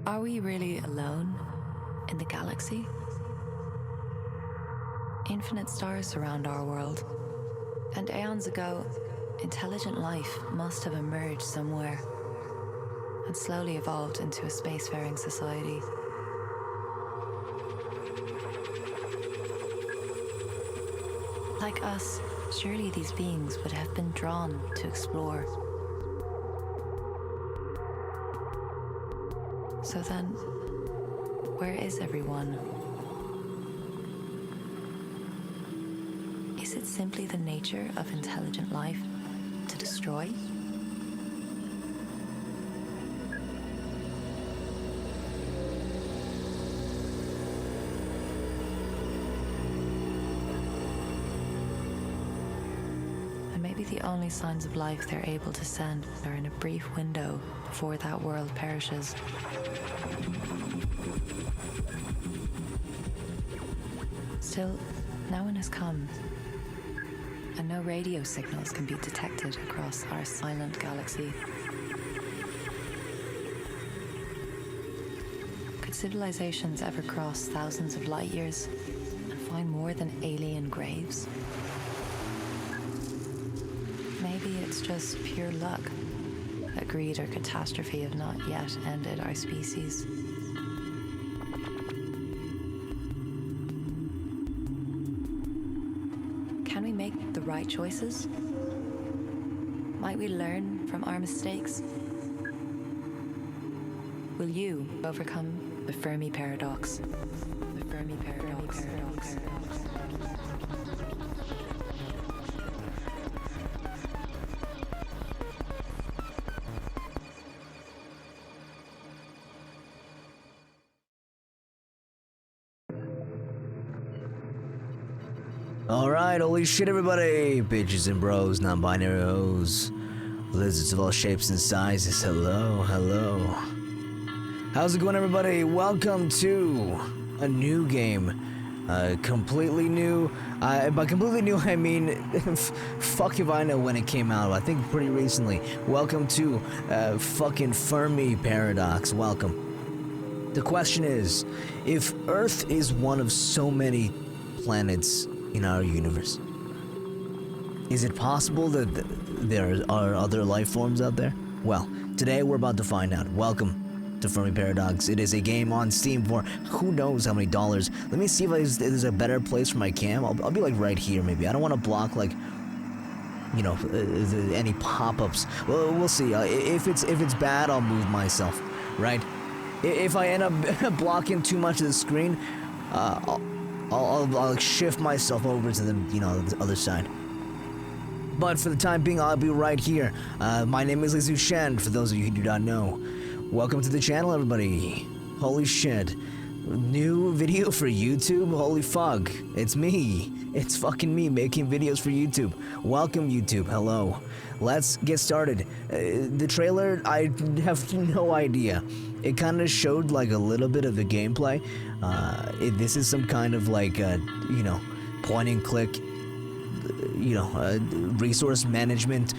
Are we really alone in the galaxy? Infinite stars surround our world, and aeons ago, intelligent life must have emerged somewhere and slowly evolved into a spacefaring society. Like us, surely these beings would have been drawn to explore. So then, where is everyone? Is it simply the nature of intelligent life to destroy? And maybe the only signs of life they're able to send are in a brief window before that world perishes. Still, no one has come, and no radio signals can be detected across our silent galaxy. Could civilizations ever cross thousands of light years and find more than alien graves? Maybe it's just pure luck that greed or catastrophe have not yet ended our species. Can we make the right choices? Might we learn from our mistakes? Will you overcome the Fermi Paradox? The Fermi Paradox. Alright, holy shit everybody! Bitches and bros, non-binary hoes, lizards of all shapes and sizes, hello. How's it going everybody? Welcome to a new game. Completely new. By completely new I mean, fuck if I know when it came out, I think pretty recently. Welcome to fucking Fermi Paradox, welcome. The question is, if Earth is one of so many planets in our universe, is it possible that there are other life forms out there? Well, today we're about to find out. Welcome to Fermi Paradox. It is a game on Steam for who knows how many dollars. Let me see if there's a better place for my cam. I'll be like right here maybe. I don't want to block like, you know, any pop-ups. Well, we'll see. If it's bad, I'll move myself, right? If I end up blocking too much of the screen, I'll shift myself over to the, you know, the other side. But for the time being, I'll be right here. My name is Leizu Shen, for those of you who do not know. Welcome to the channel, everybody. Holy shit. New video for YouTube? Holy fuck. It's me. It's fucking me making videos for YouTube. Welcome, YouTube. Hello. Let's get started. The trailer, I have no idea. It kind of showed like a little bit of the gameplay. This is some kind of like, you know, point and click, you know, resource management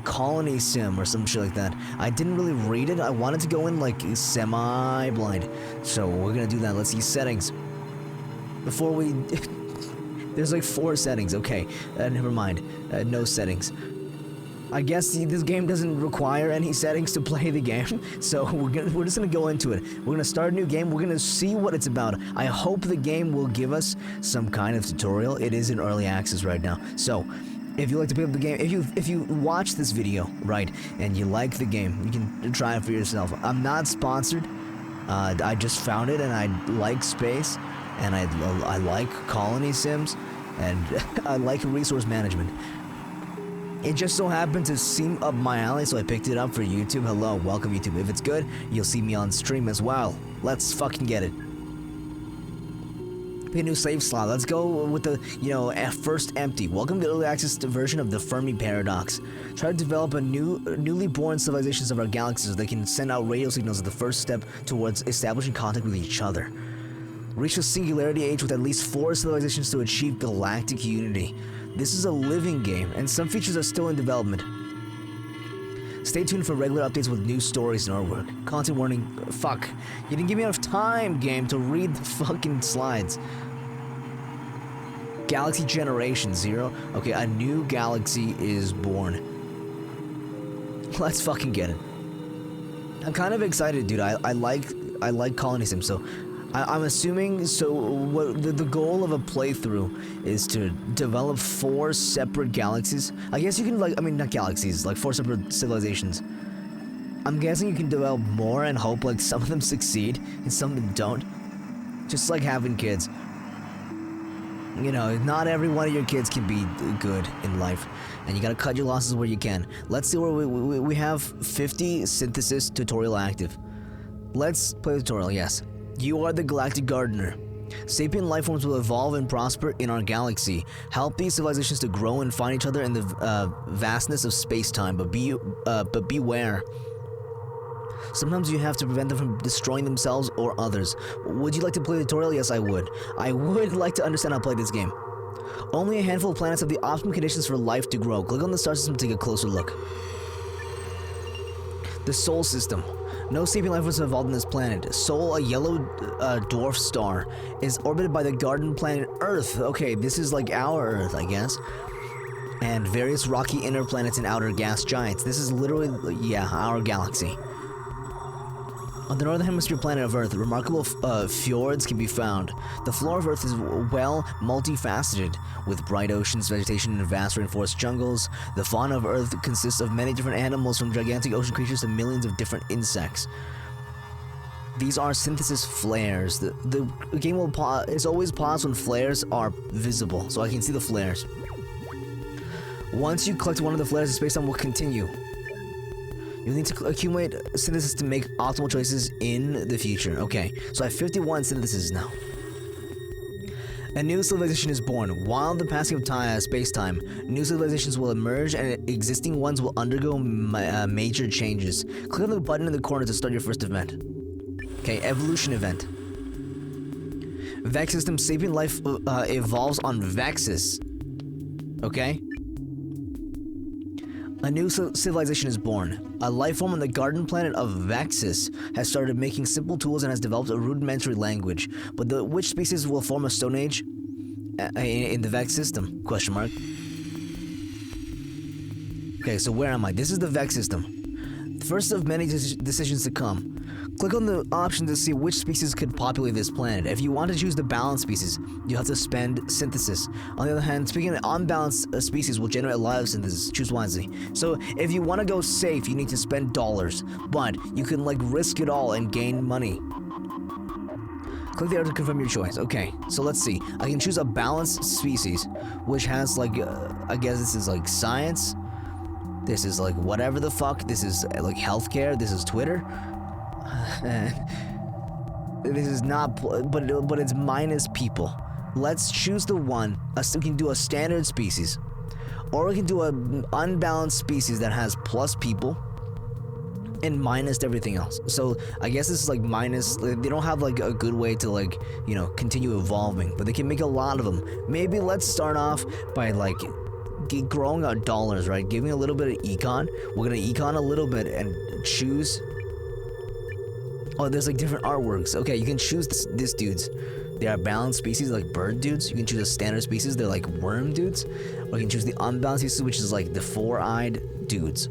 colony sim or some shit like that. I didn't really read it. I wanted to go in like semi-blind. So we're gonna do that. Let's see settings. Before we... There's like 4 settings. Okay, never mind. No settings. I guess this game doesn't require any settings to play the game, so we're just gonna go into it. We're gonna start a new game. We're gonna see what it's about. I hope the game will give us some kind of tutorial. It is in early access right now, so if you like to pick up the game, if you watch this video, right, and you like the game, you can try it for yourself. I'm not sponsored. I just found it, and I like space, and I like colony sims, and I like resource management. It just so happened to seem up my alley, so I picked it up for YouTube. Hello, welcome YouTube. If it's good, you'll see me on stream as well. Let's fucking get it. Pick a new save slot. Let's go with the, you know, first empty. Welcome to the early access version of the Fermi Paradox. Try to develop a newly born civilizations of our galaxy so they can send out radio signals as the first step towards establishing contact with each other. Reach the singularity age with at least 4 civilizations to achieve galactic unity. This is a living game, and some features are still in development. Stay tuned for regular updates with new stories and artwork. Content warning. Fuck. You didn't give me enough time, game, to read the fucking slides. Galaxy Generation 0. Okay, a new galaxy is born. Let's fucking get it. I'm kind of excited, dude. I like colony sim, so I'm assuming. So what the goal of a playthrough is to develop 4 separate galaxies. I guess you can not galaxies, like 4 separate civilizations. I'm guessing you can develop more and hope like some of them succeed and some of them don't. Just like having kids. You know, not every one of your kids can be good in life, and you gotta cut your losses where you can. Let's see where we have 50 synthesis tutorial active. Let's play the tutorial, yes. You are the Galactic Gardener. Sapient life forms will evolve and prosper in our galaxy. Help these civilizations to grow and find each other in the vastness of space-time, but beware. Sometimes you have to prevent them from destroying themselves or others. Would you like to play the tutorial? Yes, I would. I would like to understand how to play this game. Only a handful of planets have the optimum conditions for life to grow. Click on the star system to take a closer look. The Sol System. No sapient life was involved in this planet. Sol, a yellow dwarf star, is orbited by the garden planet Earth. Okay, this is like our Earth, I guess. And various rocky inner planets and outer gas giants. This is literally, yeah, our galaxy. On the northern hemisphere planet of Earth, remarkable fjords can be found. The flora of Earth is well multifaceted, with bright oceans, vegetation, and vast rainforest jungles. The fauna of Earth consists of many different animals, from gigantic ocean creatures to millions of different insects. These are synthesis flares. The game will is always paused when flares are visible, so I can see the flares. Once you collect one of the flares, the space-time will continue. You'll need to accumulate synthesis to make optimal choices in the future. Okay, so I have 51 synthesis now. A new civilization is born. While the passing of space-time, new civilizations will emerge and existing ones will undergo major changes. Click on the button in the corner to start your first event. Okay, evolution event. Vex system, sapient life evolves on Vexus. Okay? A new civilization is born. A life form on the garden planet of Vexus has started making simple tools and has developed a rudimentary language. But which species will form a Stone Age in the Vex system? Question mark. Okay, so where am I? This is the Vex system. First of many decisions to come. Click on the option to see which species could populate this planet. If you want to choose the balanced species, you have to spend synthesis. On the other hand, speaking of unbalanced species will generate a lot of synthesis. Choose wisely. So if you want to go safe, you need to spend dollars, but you can like risk it all and gain money. Click there to confirm your choice. Okay, so let's see. I can choose a balanced species, which has like, I guess this is like science. This is like whatever the fuck. This is like healthcare. This is Twitter. This is not, but it's minus people. Let's choose the one. We can do a standard species, or we can do an unbalanced species that has plus people and minus everything else. So I guess this is like minus. They don't have like a good way to like, you know, continue evolving, but they can make a lot of them. Maybe let's start off by like growing our dollars, right? Giving a little bit of econ. We're gonna econ a little bit and choose. Oh, there's like different artworks. Okay, you can choose this dudes. They are balanced species like bird dudes. You can choose a standard species. They're like worm dudes. Or you can choose the unbalanced species, which is like the four-eyed dudes.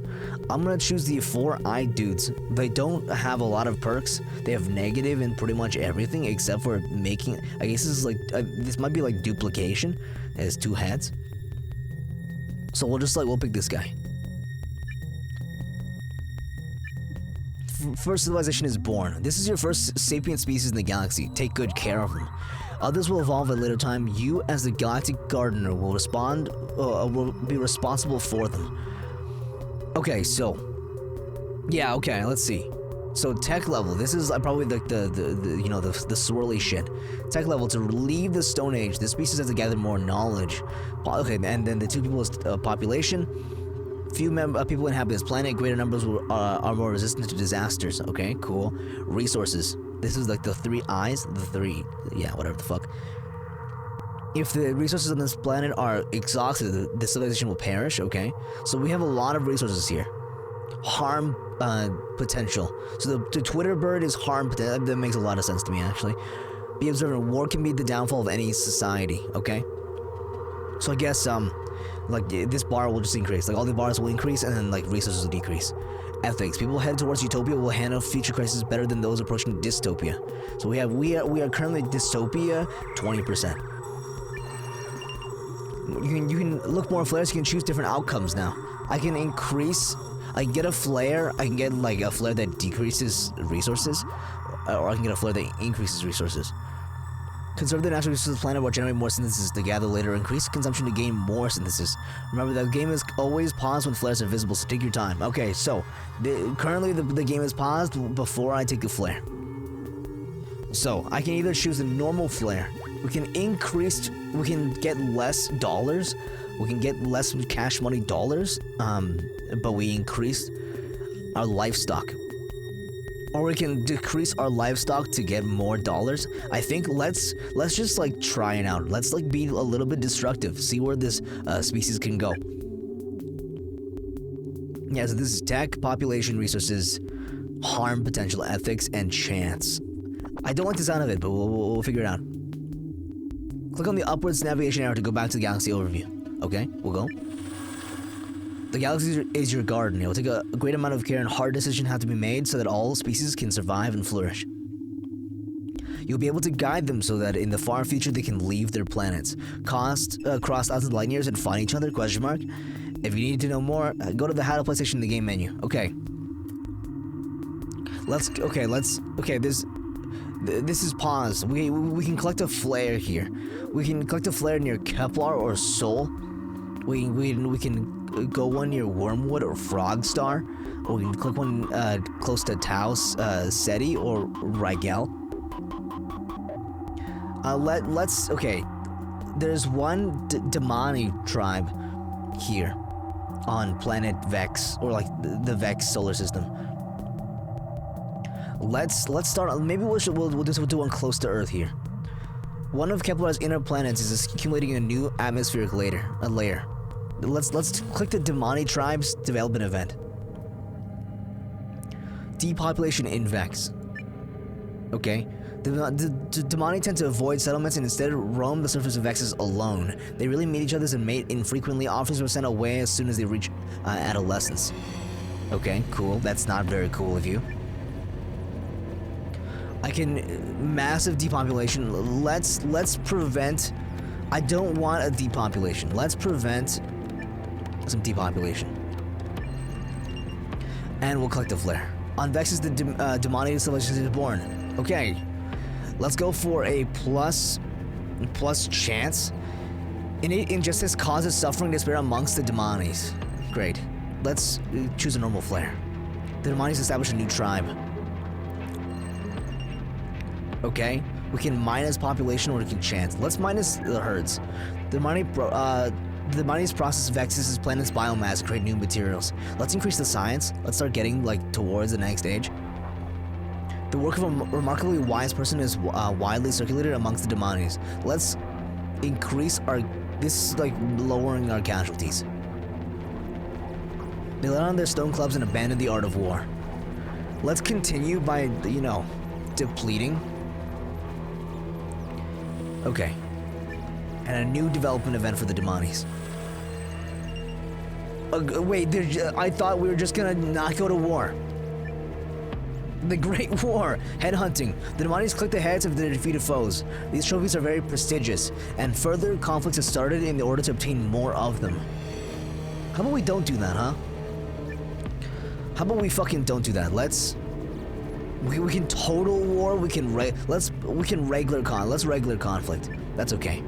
I'm gonna choose the four-eyed dudes. They don't have a lot of perks. They have negative in pretty much everything except for making. I guess this is like this might be like duplication. It has two heads. So we'll pick this guy. First civilization is born. This is your first sapient species in the galaxy. Take good care of them. Others will evolve at a later time. You, as the Galactic Gardener, will be responsible for them. Okay, so yeah, okay, let's see. So tech level. This is probably the swirly shit. Tech level, to leave the Stone Age, this species has to gather more knowledge. Okay, and then the two people's population. Few people inhabit this planet. Greater numbers are more resistant to disasters. Okay, cool. Resources. This is like the three eyes. Whatever the fuck. If the resources on this planet are exhausted, the civilization will perish. Okay, so we have a lot of resources here. harm potential. So the Twitter bird is harm potential. That makes a lot of sense to me, actually. Be observant. War can be the downfall of any society. Okay. So I guess like this bar will just increase. Like all the bars will increase, and then like resources will decrease. Ethics. People heading towards utopia will handle future crises better than those approaching dystopia. So we are currently dystopia 20%. You can look more flares. You can choose different outcomes now. I can get a flare. I can get like a flare that decreases resources, or I can get a flare that increases resources. Conserve the natural resources of the planet or generate more synthesis to gather later. Increase consumption to gain more synthesis. Remember that the game is always paused when flares are visible, so take your time. Okay, so currently the game is paused before I take the flare. So I can either choose a normal flare. We can get less dollars. We can get less cash money dollars. But we increase our livestock. Or we can decrease our livestock to get more dollars. I think let's just like try it out. Let's like be a little bit destructive. See where this species can go. Yeah, so this is tech, population, resources, harm potential, ethics, and chance. I don't like the sound of it, but we'll figure it out. Click on the upwards navigation arrow to go back to the galaxy overview. Okay, we'll go. The galaxy is your garden. It will take a great amount of care and hard decisions have to be made so that all species can survive and flourish. You'll be able to guide them so that in the far future they can leave their planets, cross thousands of light years and find each other? ? If you need to know more, go to the How to Play section in the game menu. Okay. This is pause. We can collect a flare here. We can collect a flare near Kepler or Sol. We can go one near Wormwood or Frogstar, or we can click one close to Tau Ceti or Rigel. Okay. There's one Damani tribe here on planet Vex, or like the Vex solar system. Let's start. Maybe we'll do one close to Earth here. One of Kepler's inner planets is accumulating a new atmospheric layer. Let's click the Damani tribe's development event. Depopulation in Vex. Okay. The Damani tend to avoid settlements and instead roam the surface of Vexes alone. They really meet each other and mate infrequently. Officers were sent away as soon as they reach adolescence. Okay, cool. That's not very cool of you. Massive depopulation. Let's prevent. I don't want a depopulation. Let's prevent some depopulation. And we'll collect a flare. On Vexes, the Damani civilization is born. Okay. Let's go for a plus chance. Innate injustice causes suffering and despair amongst the Damanis. Great. Let's choose a normal flare. The Damanis establish a new tribe. Okay. We can minus population or we can chance. Let's minus the herds. The Damanis process Vexes' planet's biomass to create new materials. Let's increase the science. Let's start getting like towards the next age. The work of a remarkably wise person is widely circulated amongst the Damanis. Let's increase this is like lowering our casualties. They let on their stone clubs and abandon the art of war. Let's continue by, depleting. Okay. And a new development event for the Damanis. Wait, I thought we were just gonna not go to war. The Great War. Headhunting. The Damanis collect the heads of their defeated foes. These trophies are very prestigious, and further conflicts have started in order to obtain more of them. How about we don't do that, huh? How about we fucking don't do that? We can total war. Let's regular conflict. That's okay.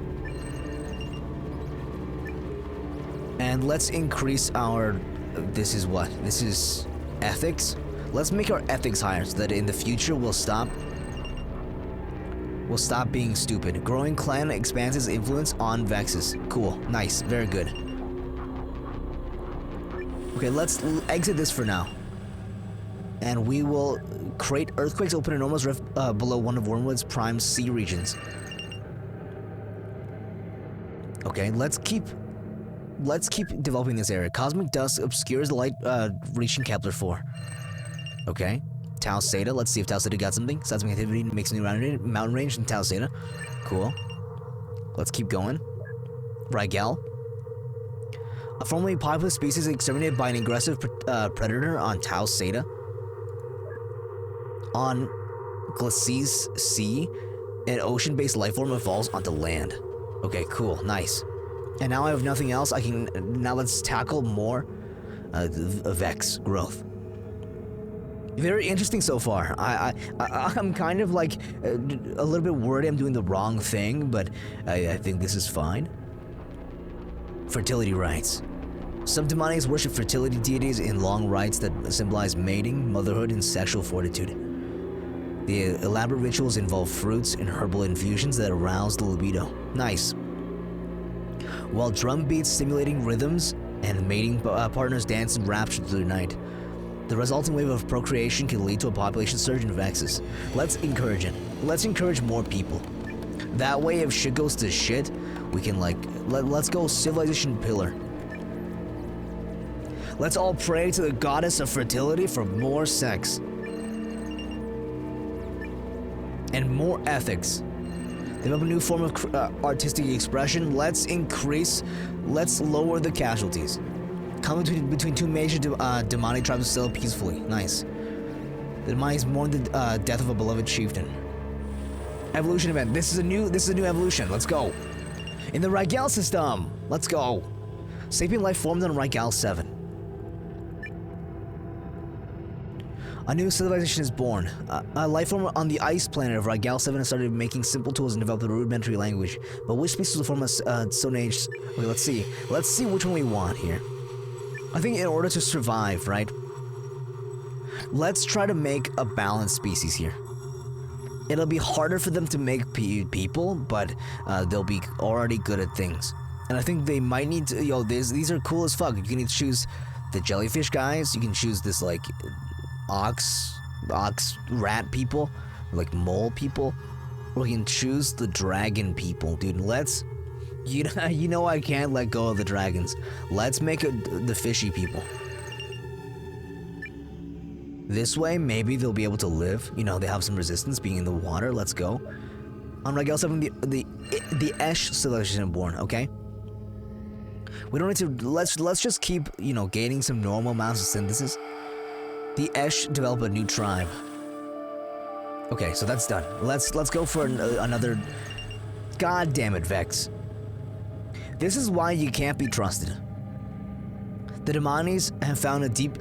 And let's increase our. This is what? This is ethics. Let's make our ethics higher so that in the future we'll stop being stupid. Growing clan expands its influence on Vexes. Cool. Nice. Very good. Okay, let's exit this for now. And we will create earthquakes, open an enormous rift below one of Wormwood's prime sea regions. Okay, let's keep let's keep developing this area. Cosmic dust obscures the light reaching Kepler 4. Okay. Tau Zeta. Let's see if Tau Zeta got something. Seismic activity makes a new mountain range in Tau Zeta. Cool. Let's keep going. Rigel. A formerly populous species exterminated by an aggressive predator on Tau Zeta. On Glacis Sea, an ocean-based lifeform evolves onto land. Okay, cool, nice. And now I have nothing else. Now let's tackle more Vex growth. Very interesting so far. I'm kind of like a little bit worried I'm doing the wrong thing, but I think this is fine. Fertility rites. Some demonics worship fertility deities in long rites that symbolize mating, motherhood, and sexual fortitude. The elaborate rituals involve fruits and herbal infusions that arouse the libido. Nice. While drum beats stimulating rhythms and mating partners dance in rapture through the night. The resulting wave of procreation can lead to a population surge in Vexes. Let's encourage it. Let's encourage more people. That way, if shit goes to shit, we can let's go civilization pillar. Let's all pray to the goddess of fertility for more sex. And more ethics. Develop a new form of artistic expression. Let's lower the casualties. Conflict between two major demonic tribes settle peacefully. Nice. The demonics mourn the death of a beloved chieftain. Evolution event. This is a new evolution. Let's go. In the Rigel system. Let's go. Sapient life formed on Rigel 7. A new civilization is born. A life form on the ice planet of Rigel 7 has started making simple tools and developed a rudimentary language. But which species will form a Stone Age? Okay, let's see. Let's see which one we want here. I think in order to survive, right? Let's try to make a balanced species here. It'll be harder for them to make people, but they'll be already good at things. And I think they might need to, these are cool as fuck. You can either choose the jellyfish guys, you can choose this like ox rat people, like mole people, or you can choose the dragon people. Dude, let's, you know I can't let go of the dragons. Let's make the fishy people. This way, maybe they'll be able to live. You know, they have some resistance being in the water. Let's go. On Rigel 7, the Esh civilization born, okay? We don't need to, let's just keep, gaining some normal amounts of synthesis. The Esh develop a new tribe. Okay, so that's done. Let's go for another. God damn it, Vex. This is why you can't be trusted. The Demonies have found a deep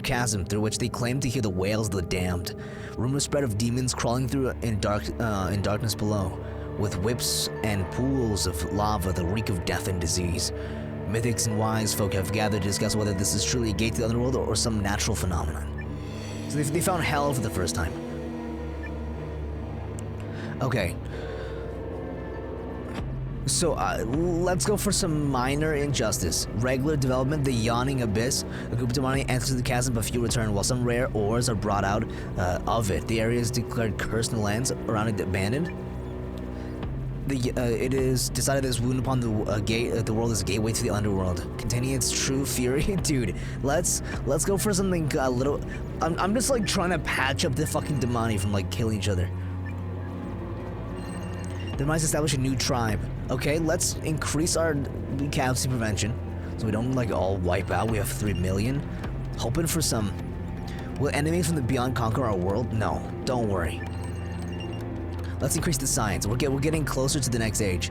chasm through which they claim to hear the wails of the damned. Rumors spread of demons crawling through in darkness below, with whips and pools of lava that reek of death and disease. Mythics and wise folk have gathered to discuss whether this is truly a gate to the underworld or some natural phenomenon. So they found hell for the first time. Okay. So, let's go for some minor injustice. Regular development, the Yawning Abyss. A group of demonic enters the chasm, but few return, while some rare ores are brought out of it. The area is declared cursed and the lands around it abandoned. It is decided that this wound upon the world is a gateway to the underworld, containing its true fury. Dude, let's go for something a little. I'm just like trying to patch up the fucking demoni from like killing each other. They might establish a new tribe. Okay, let's increase our casualty prevention so we don't like all wipe out. We have 3 million. Hoping for some. Will enemies from the beyond conquer our world? No, don't worry. Let's increase the science. We're getting closer to the next age.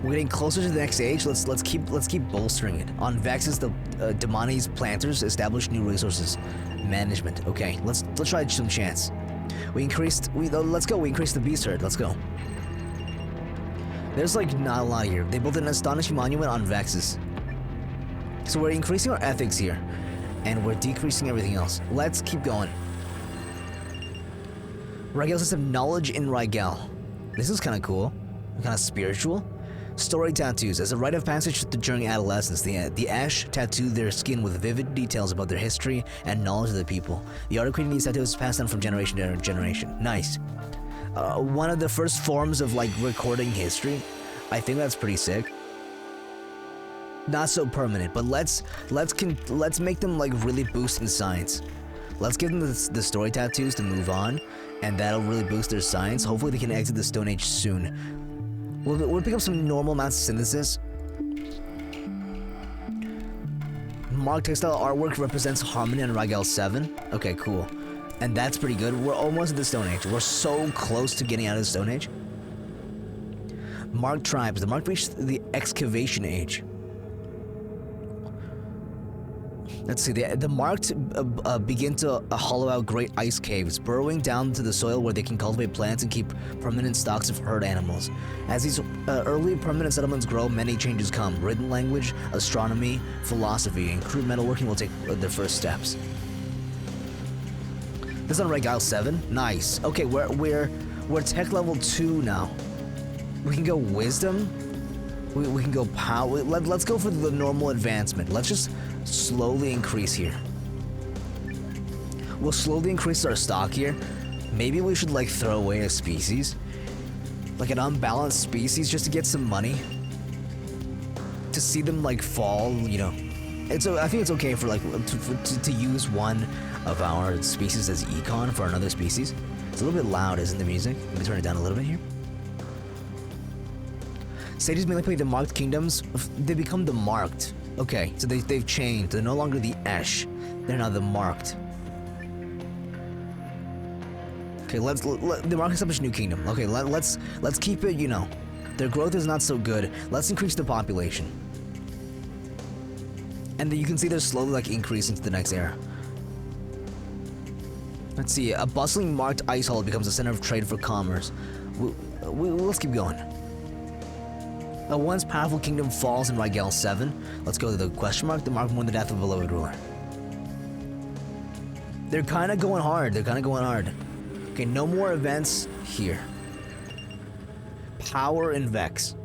We're getting closer to the next age. Let's keep bolstering it. On Vexes, the Demoni's planters establish new resources management. Okay, let's try some chance. We increased the beast herd. Let's go. There's like not a lot here. They built an astonishing monument on Vexes. So we're increasing our ethics here, and we're decreasing everything else. Let's keep going. Rigel system knowledge in Rigel. This is kind of cool, kind of spiritual. Story tattoos. As a rite of passage during adolescence, the Ash tattoo their skin with vivid details about their history and knowledge of the people. The art of creating these tattoos is passed down from generation to generation. Nice. One of the first forms of like recording history. I think that's pretty sick. not so permanent, but let's make them like really boost in science. Let's give them the story tattoos to move on, and that'll really boost their science. Hopefully they can exit the Stone Age soon. We'll pick up some normal amounts of synthesis. Marked textile artwork represents Harmony on Rigel 7. Okay, cool. And that's pretty good. We're almost at the Stone Age. We're so close to getting out of the Stone Age. Marked tribes. The marked reached the Excavation Age. Let's see, the marked begin to hollow out great ice caves, burrowing down to the soil where they can cultivate plants and keep permanent stocks of herd animals. As these early permanent settlements grow, many changes come. Written language, astronomy, philosophy, and crude metalworking will take their first steps. This is on Regile 7? Nice. Okay, we're tech level 2 now. We can go wisdom. We can go power. Let's go for the normal advancement. Let's just slowly increase here. We'll slowly increase our stock here. Maybe we should like throw away a species, like an unbalanced species, just to get some money. To see them like fall, you know. I think it's okay for like to use one of our species as econ for another species. It's a little bit loud, isn't the music? Let me turn it down a little bit here. Sages manipulate the marked kingdoms. They become the marked. Okay, so they've changed. They're no longer the Esh. They're now the marked. Okay, the marked establish a new kingdom. Okay, let's keep it. You know, their growth is not so good. Let's increase the population. And then you can see they're slowly like increasing to the next era. Let's see. A bustling marked ice hall becomes a center of trade for commerce. Let's keep going. A once powerful kingdom falls in Rigel 7. Let's go to the question mark. The mark mourn the death of a beloved ruler. They're kind of going hard. Okay, no more events here. Power and Vex.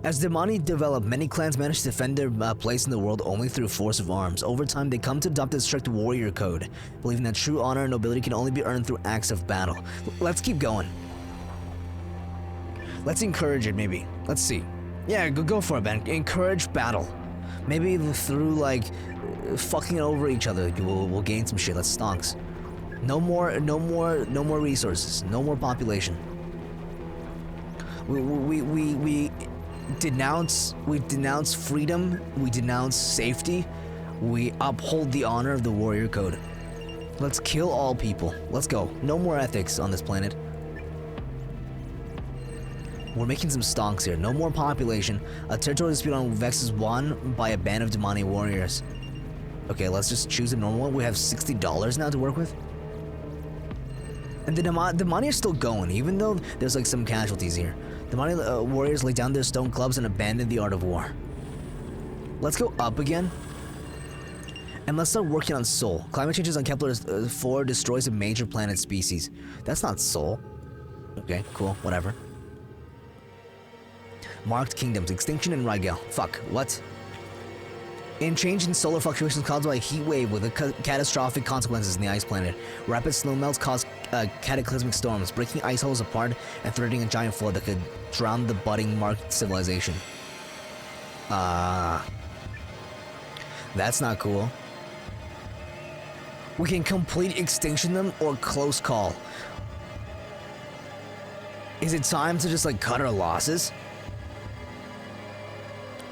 As Demani develop, many clans manage to defend their place in the world only through force of arms. Over time, they come to adopt a strict warrior code, believing that true honor and nobility can only be earned through acts of battle. Let's keep going. Let's encourage it, maybe. Let's see. Yeah, go for it, man. Encourage battle. Maybe through, like, fucking over each other, we'll gain some shit. That's stonks. No more resources. No more population. We denounce freedom. We denounce safety. We uphold the honor of the warrior code. Let's kill all people. Let's go. No more ethics on this planet. We're making some stonks here. No more population. A territory dispute on Vex is won by a band of Demani warriors. Okay, let's just choose a normal one. We have $60 now to work with. And the Demani are still going, even though there's like some casualties here. The Demani warriors lay down their stone clubs and abandon the art of war. Let's go up again. And let's start working on Sol. Climate changes on Kepler 4 destroys a major planet species. That's not Sol. Okay, cool, whatever. Marked kingdoms, extinction in Rigel. Fuck, what? In change in solar fluctuations caused by a heat wave with catastrophic consequences in the ice planet. Rapid snow melts cause cataclysmic storms, breaking ice holes apart and threatening a giant flood that could drown the budding marked civilization. That's not cool. We can complete extinction them or close call. Is it time to just like cut our losses?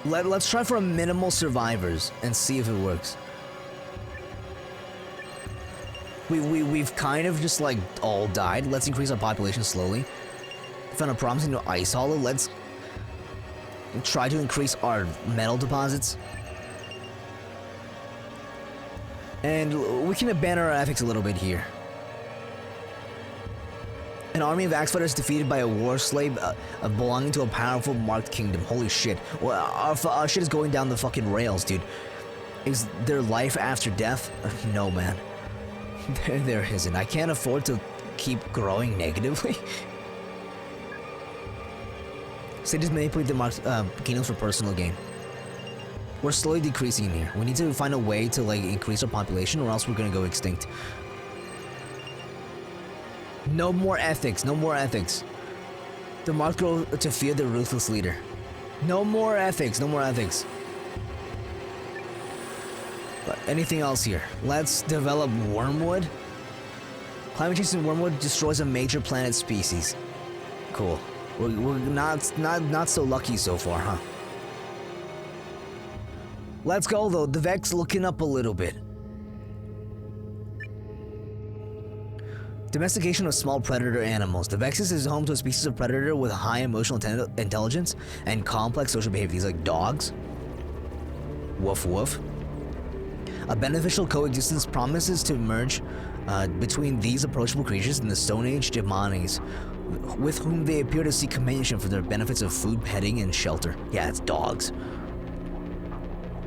Let's try for a minimal survivors and see if it works. We've kind of just like all died. Let's increase our population slowly. Found a promising new ice hollow. Let's try to increase our metal deposits. And we can abandon our ethics a little bit here. An army of axe fighters defeated by a war slave belonging to a powerful marked kingdom. Holy shit. Well, our shit is going down the fucking rails, dude. Is there life after death? No, man. There isn't. I can't afford to keep growing negatively. Cities manipulate the marked kingdoms for personal gain. We're slowly decreasing in here. We need to find a way to like increase our population or else we're gonna go extinct. No more ethics, no more ethics. The marked grow to fear the ruthless leader. No more ethics, no more ethics. But anything else here? Let's develop wormwood. Climate change in wormwood destroys a major planet species. Cool. We're not so lucky so far, huh? Let's go though. The Vex looking up a little bit. Domestication of small predator animals. The Vexus is home to a species of predator with high emotional intelligence and complex social behavior. These like dogs. Woof woof. A beneficial coexistence promises to emerge between these approachable creatures and the Stone Age Demones, with whom they appear to seek companionship for their benefits of food, petting, and shelter. Yeah, it's dogs.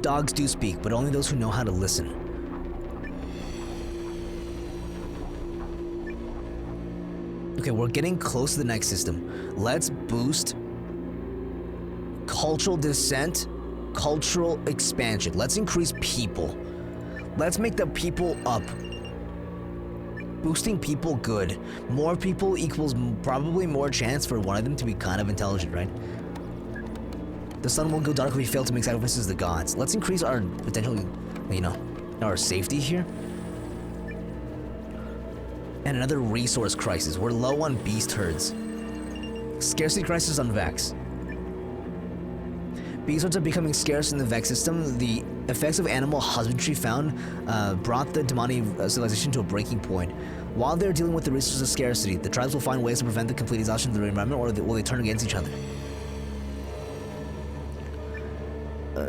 Dogs do speak, but only those who know how to listen. Okay, we're getting close to the next system. Let's boost cultural descent, cultural expansion. Let's increase people. Let's make the people up. Boosting people good. More people equals probably more chance for one of them to be kind of intelligent, right? The sun won't go dark if we fail to make sacrifices to the gods. Let's increase our potential, you know, our safety here. And another resource crisis. We're low on beast herds. Scarcity crisis on Vex. Beast herds are becoming scarce in the Vex system. The effects of animal husbandry found brought the demonic civilization to a breaking point. While they're dealing with the resources of scarcity, the tribes will find ways to prevent the complete exhaustion of the environment, or will they turn against each other?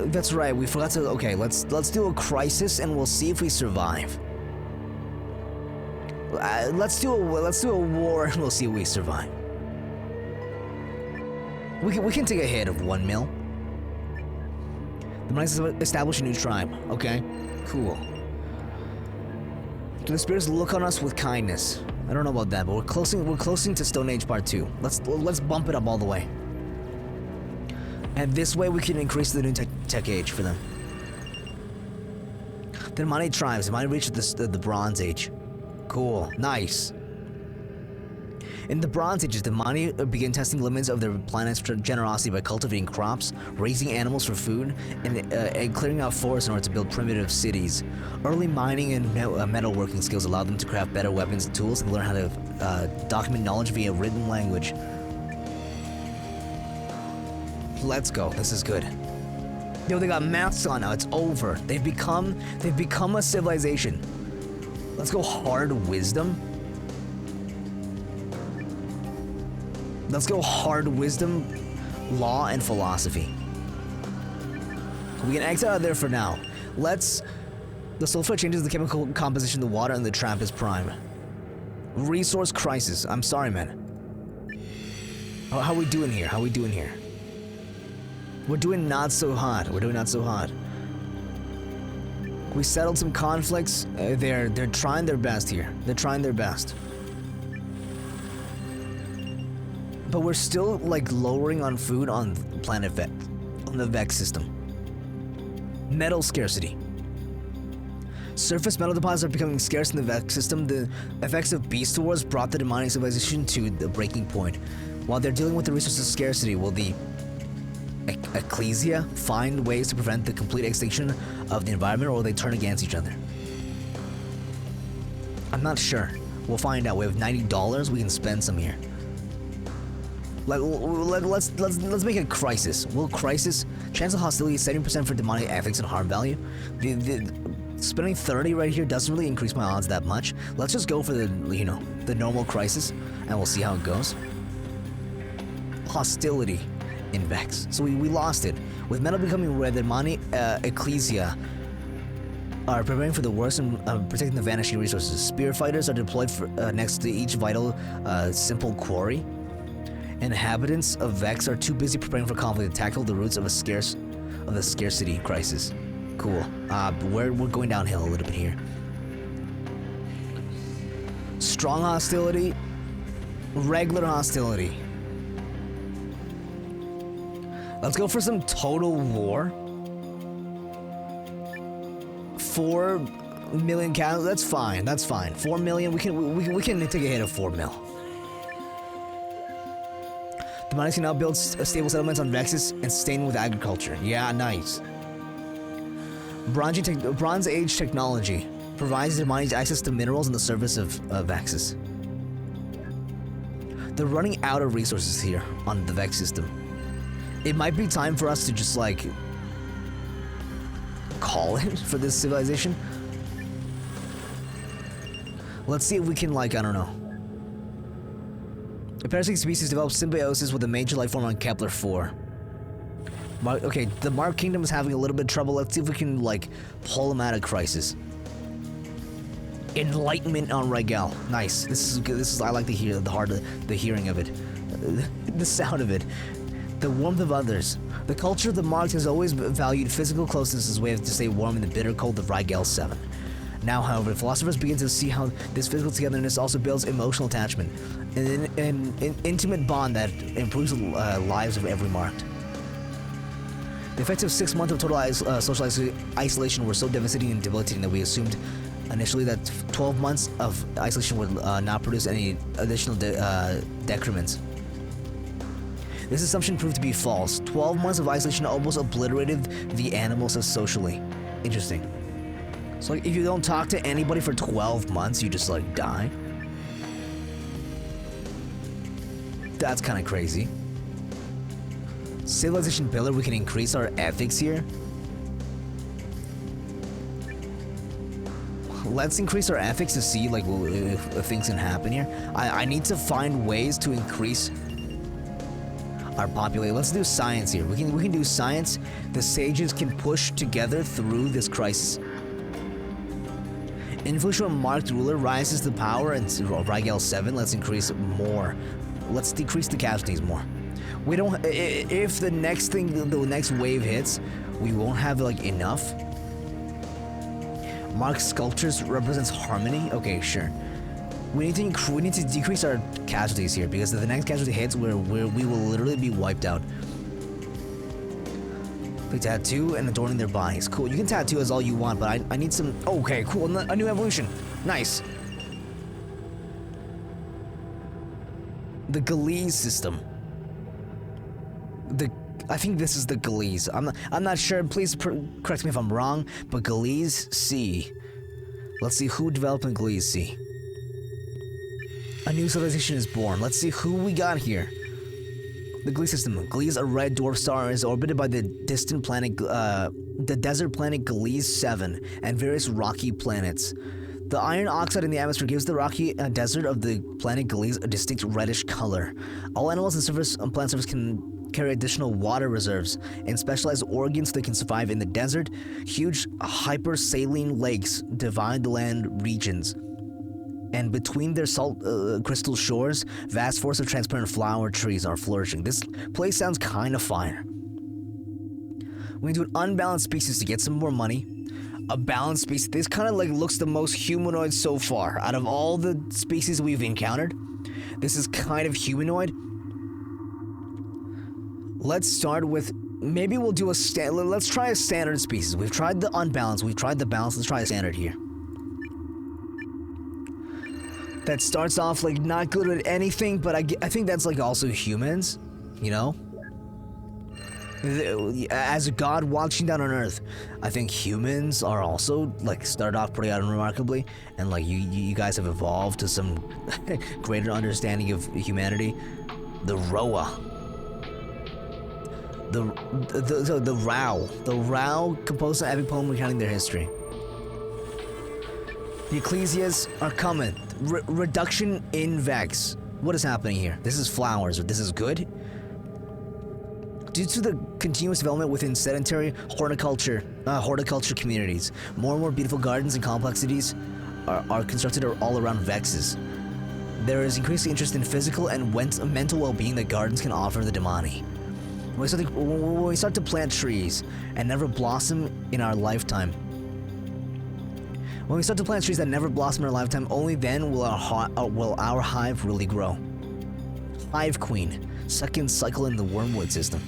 That's right. We forgot to. Okay, let's do a crisis, and we'll see if we survive. Let's do a war, and we'll see if we survive. We can take a hit of 1 mil. The Mines establish a new tribe. Okay, cool. Do the spirits look on us with kindness? I don't know about that, but we're closing to Stone Age Part 2. Let's bump it up all the way. And this way we can increase the new tech age for them. The Demonic tribes might reach the Bronze Age. Cool, nice. In the Bronze Ages, the Mani began testing the limits of their planet's generosity by cultivating crops, raising animals for food, and clearing out forests in order to build primitive cities. Early mining and metalworking skills allowed them to craft better weapons and tools and learn how to document knowledge via written language. Let's go. This is good. Yo, they got masks on now. It's over. They've become a civilization. Let's go hard wisdom. Let's go hard wisdom, law, and philosophy. We can exit out of there for now. The sulfur changes the chemical composition of the water and the trap is prime. Resource crisis. I'm sorry, man. How are we doing here? How are we doing here? We're doing not so hot. We're doing not so hot. We settled some conflicts. They're trying their best here. They're trying their best. But we're still like lowering on food on planet Vex, on the Vex system. Metal scarcity. Surface metal deposits are becoming scarce in the Vex system. The effects of beast wars brought the demonic civilization to the breaking point. While they're dealing with the resources scarcity, will the Ecclesia find ways to prevent the complete extinction of the environment, or will they turn against each other? I'm not sure. We'll find out. We have $90. We can spend some here. Let's make a crisis. Will crisis chance of hostility 70% for demonic ethics and harm value? Spending 30 right here doesn't really increase my odds that much. Let's just go for the normal crisis, and we'll see how it goes. Hostility in Vex. So we lost it. With metal becoming rare, the demonic Ecclesia are preparing for the worst and protecting the vanishing resources. Spear fighters are deployed next to each vital, simple quarry. Inhabitants of Vex are too busy preparing for conflict to tackle the roots of the scarcity crisis. Cool. We're going downhill a little bit here. Strong hostility, regular hostility. Let's go for some total war. 4 million calories. That's fine. That's fine. 4 million. We can take a hit of 4 mil. The Demonics can now build stable settlements on Vexus and sustain with agriculture. Yeah, nice. Bronze Age technology provides the Demonics access to minerals on the surface of Vexus. They're running out of resources here on the Vex system. It might be time for us to just like call it for this civilization. Let's see if we can, like, I don't know. A parasitic species develops symbiosis with a major life form on Kepler 4. Okay, the Mark Kingdom is having a little bit of trouble. Let's see if we can, like, pull them out of crisis. Enlightenment on Rigel. Nice. This is good. I like to hear the hearing of it, the sound of it, the warmth of others. The culture of the Marks has always valued physical closeness as a way to stay warm in the bitter cold of Rigel 7. Now, however, philosophers begin to see how this physical togetherness also builds emotional attachment, an intimate bond that improves the lives of every Marked. The effects of 6 months of total social isolation were so devastating and debilitating that we assumed initially that 12 months of isolation would not produce any additional decrements. This assumption proved to be false. 12 months of isolation almost obliterated the animals socially. Interesting. So like, if you don't talk to anybody for 12 months, you just like die? That's kind of crazy. Civilization pillar, we can increase our ethics here. Let's increase our ethics to see like if things can happen here. I need to find ways to increase our population. Let's do science here. We can do science. The sages can push together through this crisis. Influential Marked ruler rises to power in Rigel 7. Let's increase more. Let's decrease the casualties more. We don't. If the next wave hits, we won't have like enough. Marked sculptures represents harmony. Okay, sure. We need to decrease our casualties here because if the next casualty hits, we will literally be wiped out. They tattoo and adorning their bodies. Cool. You can tattoo as all you want, but I need some. Okay, cool. A new evolution. Nice. The Galeese system. I think this is the Galeese. I'm not sure. Please correct me if I'm wrong. But Galeese C. Let's see who developed in Galeese C. A new civilization is born. Let's see who we got here. The Galeese system. Galeese, a red dwarf star, is orbited by the distant planet, the desert planet Galeese 7, and various rocky planets. The iron oxide in the atmosphere gives the rocky desert of the planet Galeese a distinct reddish color. All animals on planet surface can carry additional water reserves and specialized organs that can survive in the desert. Huge hypersaline lakes divide the land regions. And between their salt crystal shores, vast forests of transparent flower trees are flourishing. This place sounds kind of fire. We need to do an unbalanced species to get some more money. A balanced species. This kind of like looks the most humanoid so far. Out of all the species we've encountered, this is kind of humanoid. Let's start with, maybe we'll do let's try a standard species. We've tried the unbalanced, we've tried the balanced, let's try a standard here. That starts off like not good at anything, but I think that's like also humans, you know? As a god watching down on Earth, I think humans are also like start off pretty unremarkably, and like you guys have evolved to some greater understanding of humanity. The Roa. The Rao. The Rao composed an epic poem recounting their history. The Ecclesias are coming. Reduction in Vex. What is happening here? This is flowers. This is good. Due to the continuous development within sedentary horticulture communities, more and more beautiful gardens and complexities are constructed all around Vexes. There is increasing interest in physical and mental well-being that gardens can offer the Demani. When we start to plant trees and never blossom in our lifetime, when we start to plant trees that never blossom in our lifetime, only then will our hive really grow. Hive Queen, second cycle in the Wormwood system.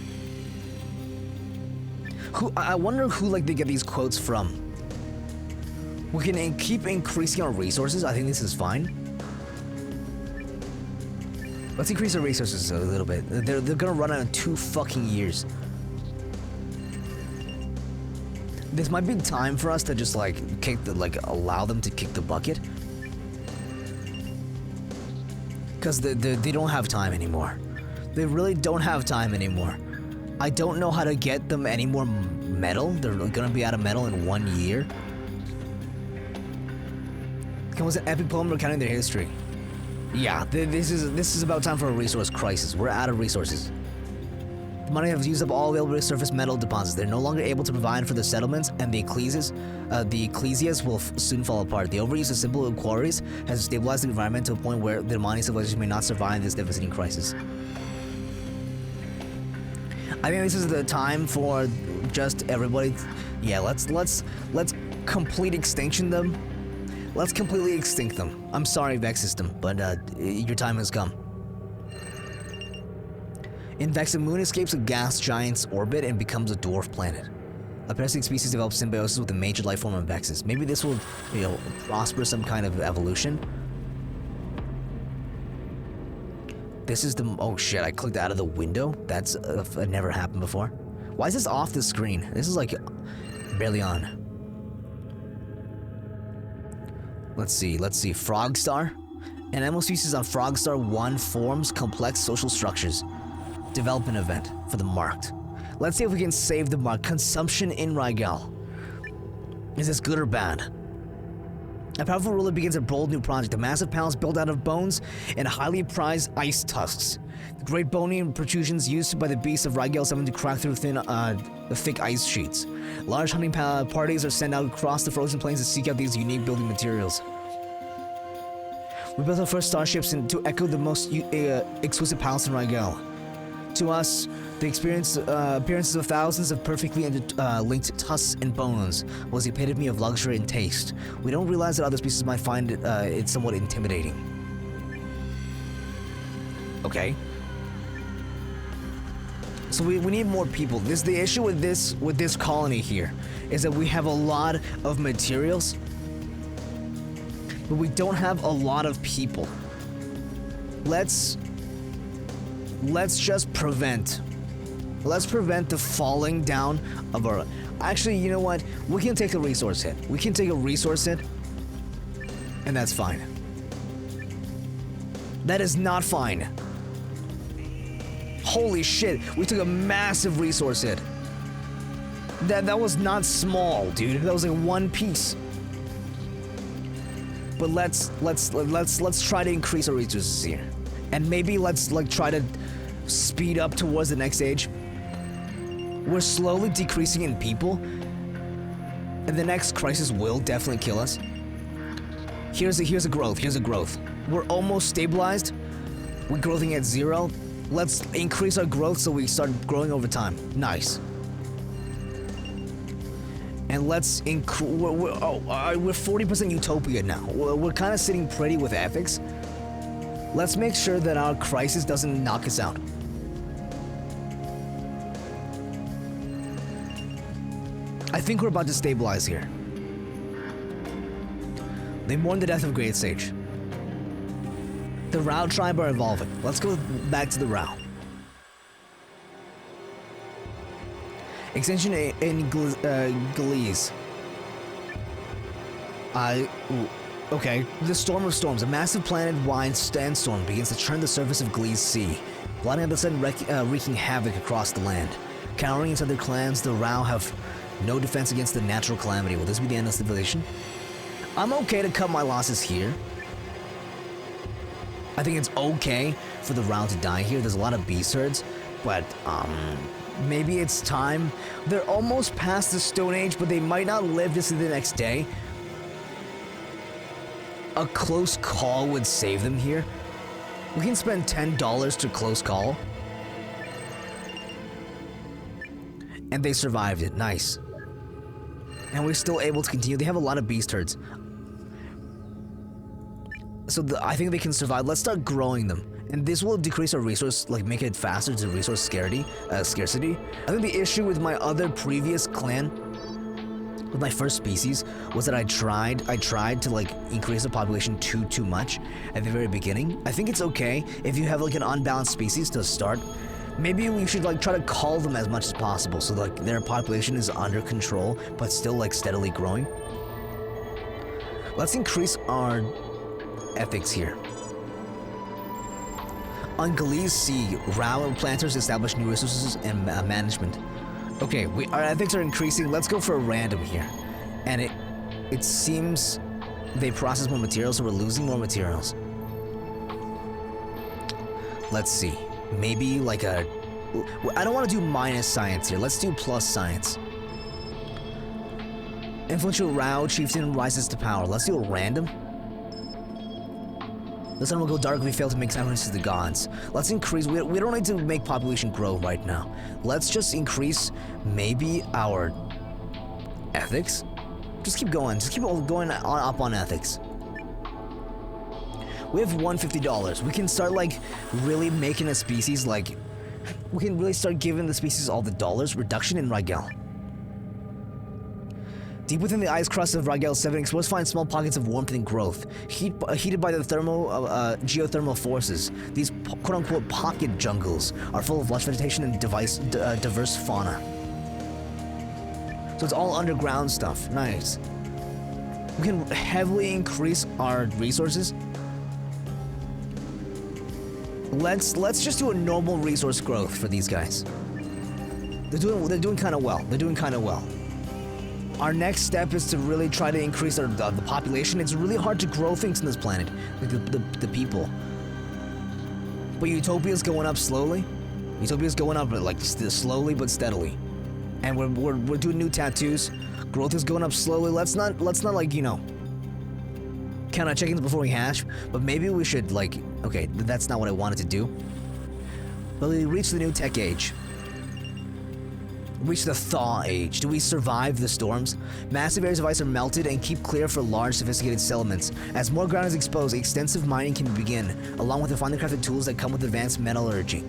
I wonder who like they get these quotes from. We can keep increasing our resources. I think this is fine. Let's increase our resources a little bit. They're gonna run out in 2 fucking years. This might be time for us to just like allow them to kick the bucket. Because they don't have time anymore. They really don't have time anymore. I don't know how to get them any more metal. They're gonna be out of metal in 1 year. It was an epic poem recounting their history. Yeah, this is about time for a resource crisis. We're out of resources. The money has used up all available surface metal deposits. They're no longer able to provide for the settlements, and the ecclesias will soon fall apart. The overuse of simple quarries has stabilized the environment to a point where the mining civilization may not survive this devastating crisis. I think this is the time for just everybody. Yeah, let's complete extinction them. Let's completely extinct them. I'm sorry, Vex System, but your time has come. In Vex, the moon escapes a gas giant's orbit and becomes a dwarf planet. A parasitic species develops symbiosis with a major life form of Vexes. Maybe this will, prosper some kind of evolution. This is the... Oh shit, I clicked out of the window? That's never happened before. Why is this off the screen? This is like barely on. Let's see. Frogstar. An animal species on Frogstar 1 forms complex social structures. Development event for the marked. Let's see if we can save the mark. Consumption in Rygal. Is this good or bad? A powerful ruler begins a bold new project. A massive palace built out of bones and highly prized ice tusks. The great bony protrusions used by the beasts of Rygal summon to crack through thick ice sheets. Large hunting parties are sent out across the frozen plains to seek out these unique building materials. We built our first starships to echo the most exquisite palace in Rygal. To us, the appearances of thousands of perfectly linked tusks and bones was the epitome of luxury and taste. We don't realize that other species might find it somewhat intimidating. Okay. So we need more people. The issue with this colony here is that we have a lot of materials, but we don't have a lot of people. Let's just prevent the falling down of our... Actually, you know what? We can take a resource hit. And that's fine. That is not fine. Holy shit, we took a massive resource hit. That was not small, dude. That was like 1 piece. But let's try to increase our resources here. And maybe let's try to speed up towards the next age. We're slowly decreasing in people, and the next crisis will definitely kill us. Here's a growth. We're almost stabilized. We're growing at 0. Let's increase our growth so we start growing over time. Nice. And let's we're 40% utopia now. We're kind of sitting pretty with ethics. Let's make sure that our crisis doesn't knock us out. I think we're about to stabilize here. They mourn the death of Great Sage. The Rao tribe are evolving. Let's go back to the Rao. Extension in Glees. Okay. The Storm of Storms. A massive planet-wide sandstorm begins to churn the surface of Glees Sea, blotting out the sun, wreaking havoc across the land. Cowering inside their clans, the Rao have no defense against the natural calamity. Will this be the end of civilization? I'm okay to cut my losses here. I think it's okay for the Rao to die here. There's a lot of beast herds, but maybe it's time. They're almost past the Stone Age, but they might not live to see the next day. A close call would save them here. We can spend $10 to close call. And they survived it. Nice. And we're still able to continue. They have a lot of beast herds. So I think they can survive. Let's start growing them. And this will decrease our resource, make it faster to resource scarcity. I think the issue with my other previous clan with my first species was that I tried to like increase the population too much at the very beginning. I think it's okay if you have like an unbalanced species to start. Maybe we should like try to cull them as much as possible so like their population is under control but still like steadily growing. Let's increase our ethics here. On Galee's Sea, Rao planters establish new resources and management. Okay, our ethics are increasing. Let's go for a random here. And it seems they process more materials, so we're losing more materials. Let's see. Maybe like I don't want to do minus science here. Let's do plus science. Influential Rao chieftain rises to power. Let's do a random. The sun will go dark if we fail to make sacrifices to the gods. Let's increase. We don't need to make population grow right now. Let's just increase maybe our ethics. Just keep going. Just keep going up on ethics. We have $150. We can start like really making a species like. We can really start giving the species all the dollars. Reduction in Rigel. Deep within the ice crust of Rigel 7, explorers find small pockets of warmth and growth, heated by the geothermal forces. These quote-unquote pocket jungles are full of lush vegetation and diverse fauna. So it's all underground stuff. Nice. We can heavily increase our resources. Let's just do a normal resource growth for these guys. They're doing kind of well. They're doing kind of well. Our next step is to really try to increase the population. It's really hard to grow things on this planet, like the people. But Utopia's going up slowly. Utopia's going up like slowly but steadily. And we're doing new tattoos. Growth is going up slowly. Let's not like, you know, count our chickens before we hatch. But maybe we should like, okay, that's not what I wanted to do. But we reached the new tech age. Reach the Thaw Age. Do we survive the storms? Massive areas of ice are melted and keep clear for large, sophisticated settlements. As more ground is exposed, extensive mining can begin, along with the finely crafted tools that come with advanced metallurgy.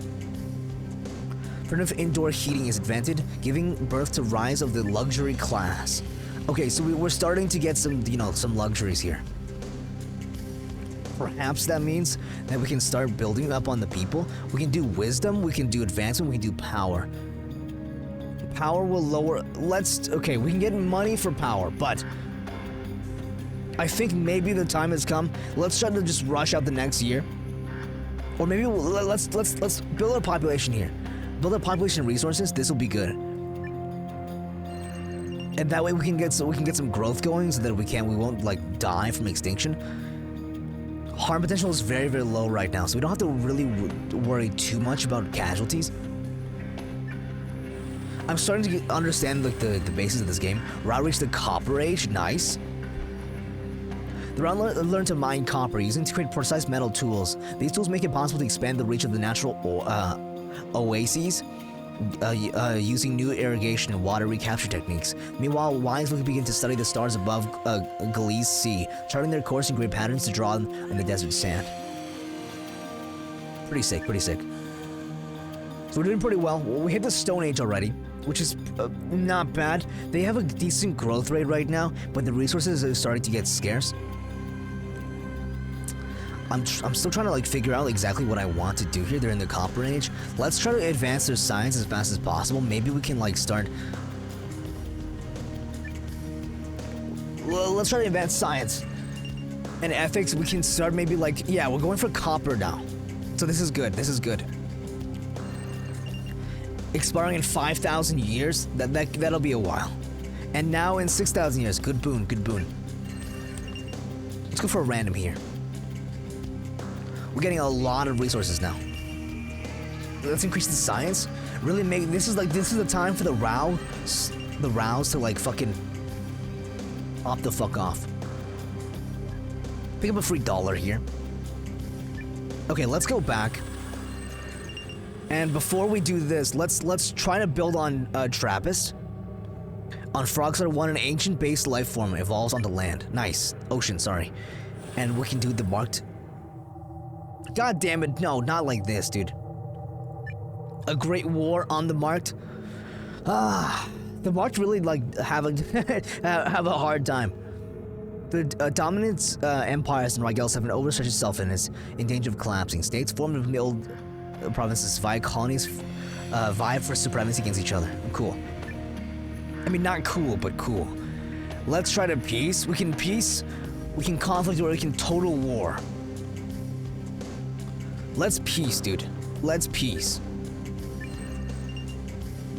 Primitive indoor heating is invented, giving birth to rise of the luxury class. Okay, so we're starting to get some, you know, some luxuries here. Perhaps that means that we can start building up on the people. We can do wisdom, we can do advancement, we can do power. Power will lower. Okay, we can get money for power, but I think maybe the time has come. Let's try to just rush out the next year, or maybe let's build a population here. Build a population of resources. This will be good, and that way we can get some growth going, so that we won't like die from extinction. Harm potential is very low right now, so we don't have to really worry too much about casualties. I'm starting to understand like the basis of this game. Ra reached the Copper Age. Nice. The Ra learned to mine copper using to create precise metal tools. These tools make it possible to expand the reach of the natural oases using new irrigation and water recapture techniques. Meanwhile, wise will begin to study the stars above Galee's Sea, charting their course in great patterns to draw them in the desert sand. Pretty sick, pretty sick. So we're doing pretty well. We hit the Stone Age already, which is not bad. They have a decent growth rate right now, but the resources are starting to get scarce. I'm still trying to like figure out exactly what I want to do here. They're in the Copper Age. Let's try to advance their science as fast as possible. Maybe we can like start. Let's try to advance science and ethics. We can start maybe like, yeah, we're going for copper now. So this is good. This is good. Expiring in 5,000 years, that'll be a while. And now in 6,000 years, good boon, good boon. Let's go for a random here. We're getting a lot of resources now. Let's increase the science. Really make this is the time for the Rows to like fucking pop the fuck off. Pick up a free $1 here. Okay, let's go back. And before we do this, let's try to build on Trappist. On Frogstar 1, an ancient-based life form evolves onto land. Nice. Ocean, sorry. And we can do the marked... God damn it, no, not like this, dude. A great war on the marked. The March really like have a have a hard time. The dominant empires in Rigel 7 overstretched itself and is in danger of collapsing. States formed from the old provinces via colonies vie for supremacy against each other. Cool. I mean, not cool, but cool. Let's try to peace. We can peace. We can conflict, or we can total war. Let's peace, dude. Let's peace.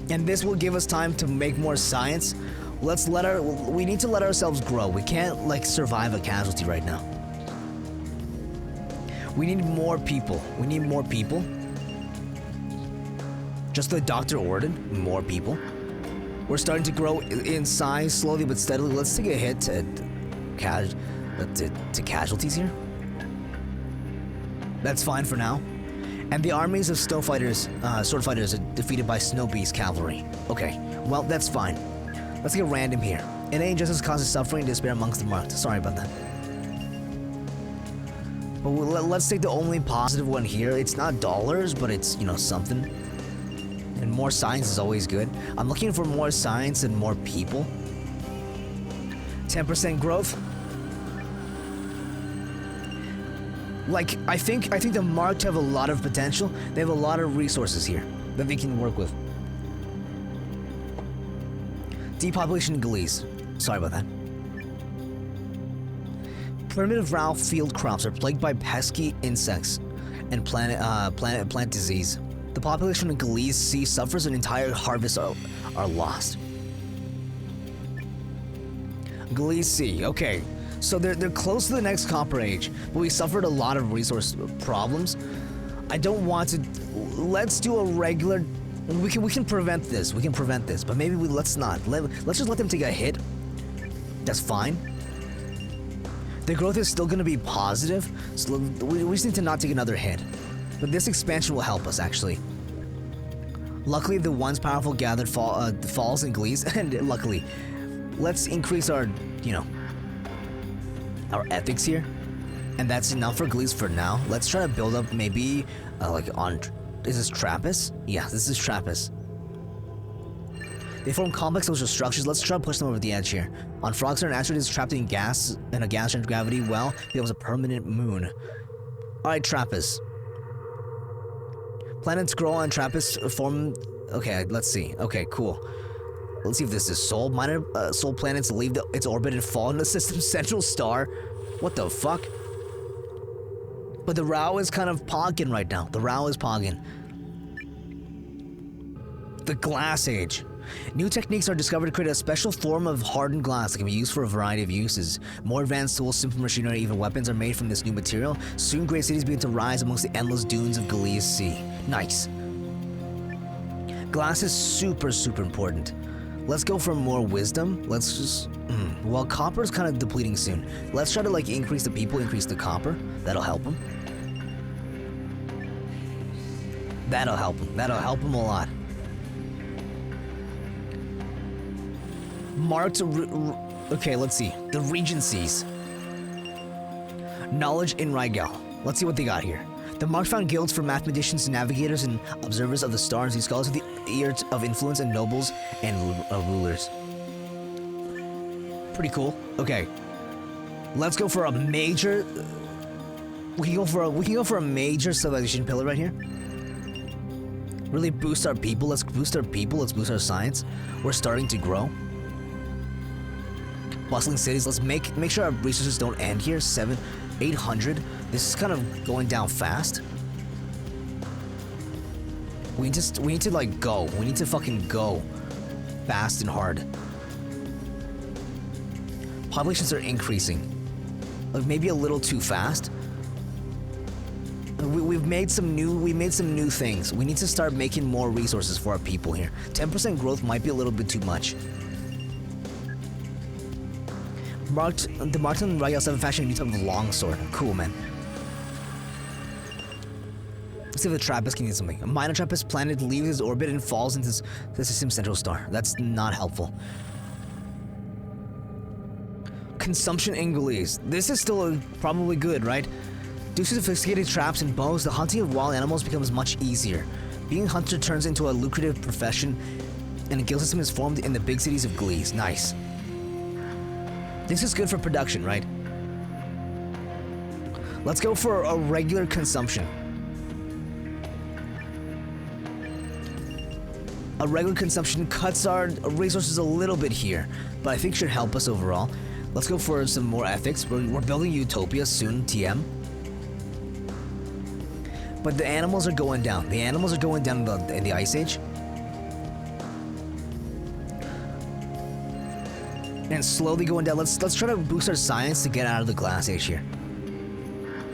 And this will give us time to make more science. We need to let ourselves grow. We can't like survive a casualty right now. We need more people. We need more people. Just like Dr. Orden, more people. We're starting to grow in size slowly but steadily. Let's take a hit to casualties here. That's fine for now. And the armies of sword fighters are defeated by snow beast cavalry. Okay, well that's fine. Let's get random here. Innate injustice causes suffering and despair amongst the marked. Sorry about that. But let's take the only positive one here. It's not dollars, but it's, you know, something. And more science is always good. I'm looking for more science and more people. 10% growth. Like, I think the marked have a lot of potential. They have a lot of resources here that they can work with. Depopulation in Galice. Sorry about that. Primitive Ralph field crops are plagued by pesky insects and plant disease. The population in Galice Sea suffers and entire harvests are lost. Galice Sea, okay. So they're close to the next Copper Age, but we suffered a lot of resource problems. I don't want to. Let's do a regular. We can prevent this. We can prevent this, but maybe let's not. Let's just let them take a hit. That's fine. The growth is still going to be positive, so we just need to not take another hit. But this expansion will help us actually. Luckily, the once powerful gathered falls in Galice, and luckily, let's increase our, you know, our ethics here, and that's enough for Galice for now. Let's try to build up maybe like on. Is this Trappist? Yeah, this is Trappist. They form complex social structures. Let's try to push them over the edge here. On Frogs, an asteroid is trapped in gas and a gas and gravity well becomes a permanent moon. Alright, Trappist. Planets grow on Trappist form. Okay, let's see. Okay, cool. Let's see if this is Sol. Minor Sol planets leave its orbit and fall in the system's central star. What the fuck? But the Rao is kind of pogging right now. The Rao is pogging. The Glass Age. New techniques are discovered to create a special form of hardened glass that can be used for a variety of uses. More advanced tools, simple machinery, even weapons are made from this new material. Soon great cities begin to rise amongst the endless dunes of Galice Sea. Nice. Glass is super important. Let's go for more wisdom. Let's just... well, copper is kind of depleting soon. Let's try to like increase the people, increase the copper. That'll help them. That'll help them. That'll help them a lot. Marked... okay, let's see. The Regencies. Knowledge in Rigel. Let's see what they got here. The marked found guilds for mathematicians, navigators, and observers of the stars. These scholars with the ear of influence and nobles and rulers. Pretty cool. Okay. Let's go for a major... We can go for a major civilization pillar right here. Really boost our people. Let's boost our people. Let's boost our science. We're starting to grow. Bustling cities. Let's make sure our resources don't end here. 800. This is kind of going down fast. We need to like go. We need to fucking go fast and hard. Populations are increasing. Like maybe a little too fast. We made some new things. We need to start making more resources for our people here. 10% growth might be a little bit too much. The Marked on Rigel 7 fashion a new type of longsword. Cool, man. Let's see if the Trappist can get something. A minor Trappist planet leaves its orbit and falls into the system's central star. That's not helpful. Consumption in Galice. This is still probably good, right? Due to sophisticated traps and bows, the hunting of wild animals becomes much easier. Being a hunter turns into a lucrative profession and a guild system is formed in the big cities of Glees. Nice. This is good for production, right? Let's go for a regular consumption. A regular consumption cuts our resources a little bit here, but I think should help us overall. Let's go for some more ethics. We're building Utopia soon, TM. But the animals are going down. The animals are going down in the Ice Age. And slowly going down. Let's try to boost our science to get out of the Glass Age here.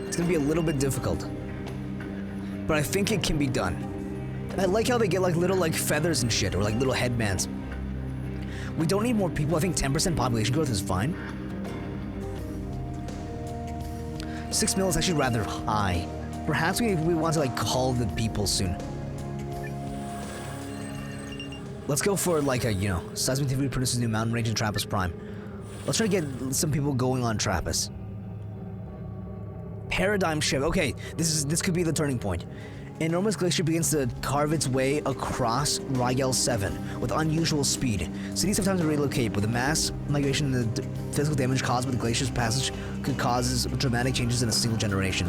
It's gonna be a little bit difficult, but I think it can be done. I like how they get like little like feathers and shit, or like little headbands. We don't need more people. I think 10% population growth is fine. 6 mil is actually rather high. Perhaps we want to like call the people soon. Let's go for like a, you know, seismic activity produces new mountain range in Trappist Prime. Let's try to get some people going on Trappist. Paradigm shift. Okay, this could be the turning point. Enormous glacier begins to carve its way across Rigel 7 with unusual speed. Cities have time to relocate, but the mass migration and the physical damage caused by the glacier's passage could cause dramatic changes in a single generation.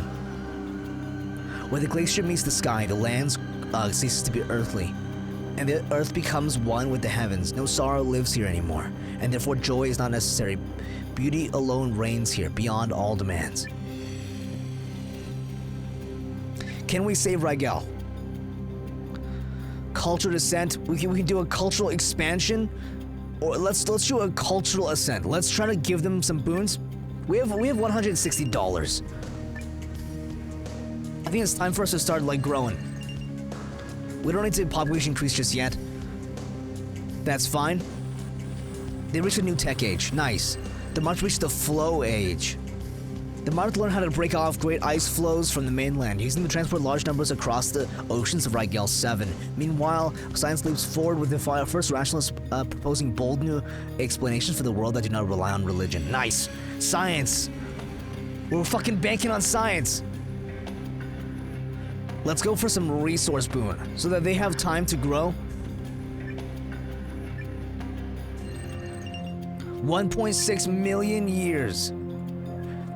Where the glacier meets the sky, the land ceases to be earthly, and the earth becomes one with the heavens. No sorrow lives here anymore, and therefore joy is not necessary. Beauty alone reigns here, beyond all demands. Can we save Rigel? Cultural descent. We can do a cultural expansion, or let's do a cultural ascent. Let's try to give them some boons. We have $160. I think it's time for us to start like growing. We don't need to population increase just yet. That's fine. They reached a new tech age. Nice. The March reached the flow age. The March learned how to break off great ice flows from the mainland, using them to transport large numbers across the oceans of Rigel 7. Meanwhile, science leaps forward with the first rationalists proposing bold new explanations for the world that do not rely on religion. Nice. Science. We're fucking banking on science. Let's go for some resource boon, so that they have time to grow. 1.6 million years.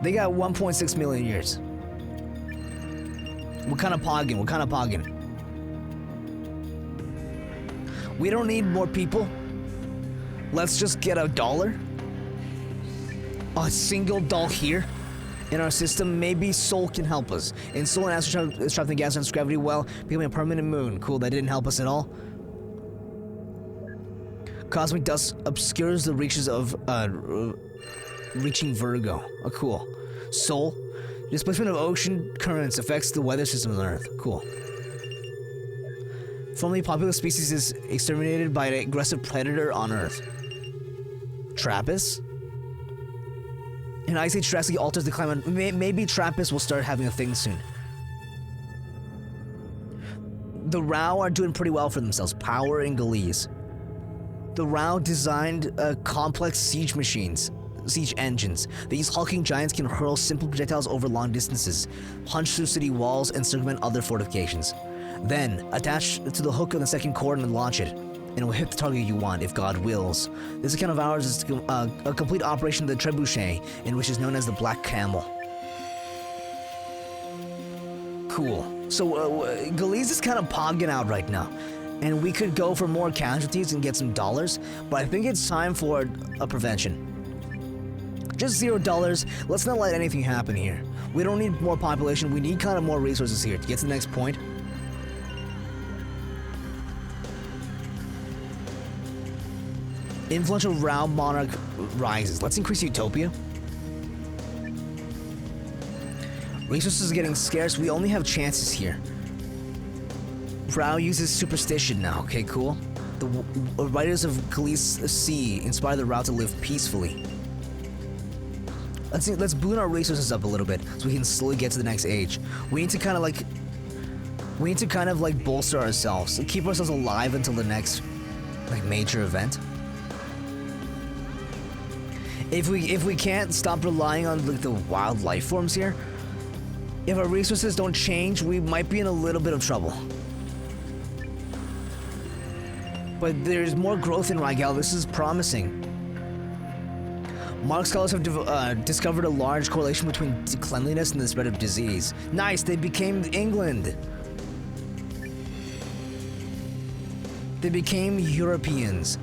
They got 1.6 million years. We're kind of pogging. We don't need more people. Let's just get $1. A single doll here in our system. Maybe Sol can help us. And Sol and Astro is trapped in gas and gravity well, becoming a permanent moon. Cool, that didn't help us at all. Cosmic dust obscures the reaches of reaching Virgo. Oh, cool. Sol. Displacement of ocean currents affects the weather system on Earth. Cool. Formerly populous species is exterminated by an aggressive predator on Earth. Trappist? An ice age drastically alters the climate. Maybe Trappist will start having a thing soon. The Rao are doing pretty well for themselves. Power and Galeese. The Rao designed complex siege engines. These hulking giants can hurl simple projectiles over long distances, punch through city walls, and circumvent other fortifications. Then, attach to the hook on the second cord and launch it, and it will hit the target you want, if God wills. This account of ours is a complete operation of the Trebuchet, in which is known as the Black Camel. Cool. So, Galeese is kind of pogging out right now. And we could go for more casualties and get some dollars, but I think it's time for a prevention. Just $0. Let's not let anything happen here. We don't need more population. We need kind of more resources here to get to the next point. Influential Rao monarch rises. Let's increase Utopia. Resources are getting scarce. We only have chances here. Rao uses superstition now. Okay, cool. The writers of Khalees Sea inspire the Rao to live peacefully. Let's boon our resources up a little bit so we can slowly get to the next age. We need to kind of like bolster ourselves, keep ourselves alive until the next like major event. If we can't stop relying on like the wild life forms here, if our resources don't change, we might be in a little bit of trouble. But there's more growth in Rigel. This is promising. Mark scholars have discovered a large correlation between cleanliness and the spread of disease. Nice, they became England. They became Europeans.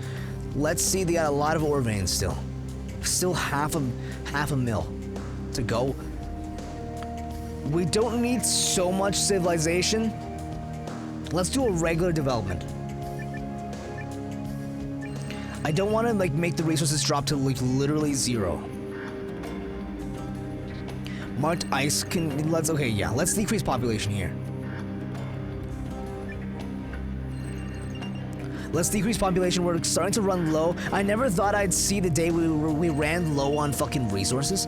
Let's see, they got a lot of ore veins still. Still half a mil to go. We don't need so much civilization. Let's do a regular development. I don't want to like make the resources drop to like literally zero. Marked ice can let's decrease population here. Let's decrease population. We're starting to run low. I never thought I'd see the day we ran low on fucking resources.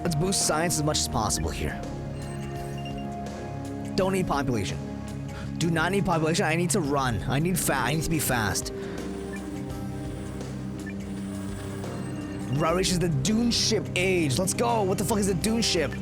Let's boost science as much as possible here. Don't need population. Do not need population. I need to run. I need to be fast. Route reaches the Dune Ship Age. Let's go. What the fuck is the Dune Ship?